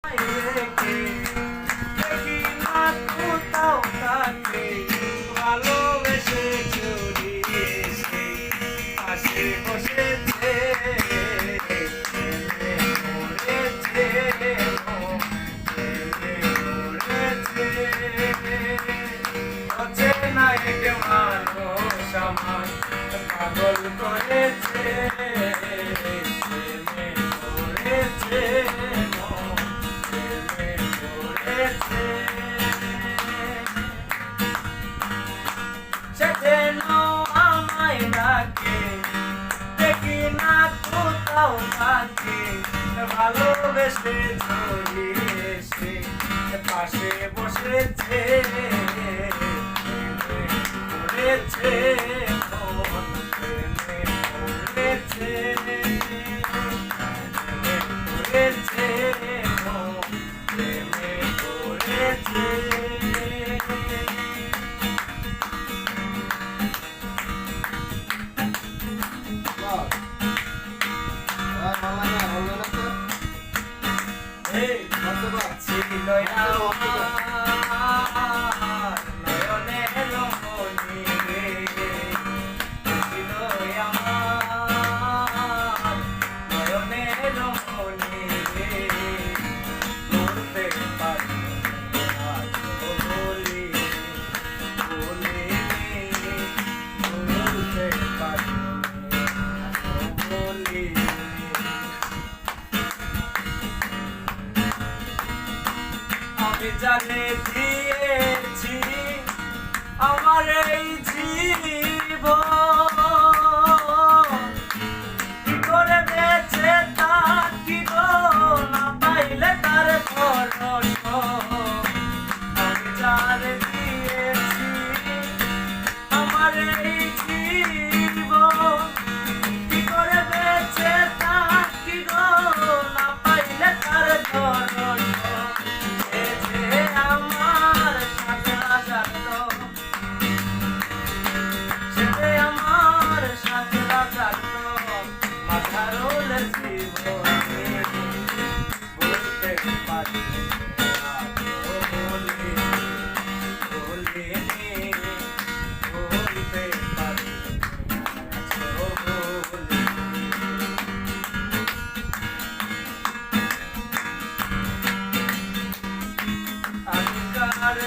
রেখে দেখি না কোথাও তাকে ভালোবেসে জড়িয়েছে পাশে বসেছে প্রেমে পড়েছে প্রেমে পড়েছে অচেনা এক মানুষ আমার পাগল করেছে প্রেমে পড়েছে আমায় ডাকে দেখি না কোথাও তাকে ভালোবেসে জড়িয়েছে পাশে বসেছে পড়েছে মন প্রেমে পড়েছে পড়েছে মন প্রেমে পড়েছে ছিল আমার নয়নের মনি রে ছিল আমার নয়নের মনি রে বলতে পারি বলি বলি বলতে পারি বলি আমি জানে দিয়েছি আমার এই জীবন কি করে বেঁচে থাকি গো না পাইলে তার দর্শন আমি জানে দিয়েছি আমার এই জীবন কি করে বেঁচে থাকি গো না পাইলে তার দর্শন বলতে পারি বলতে পারি আমি কার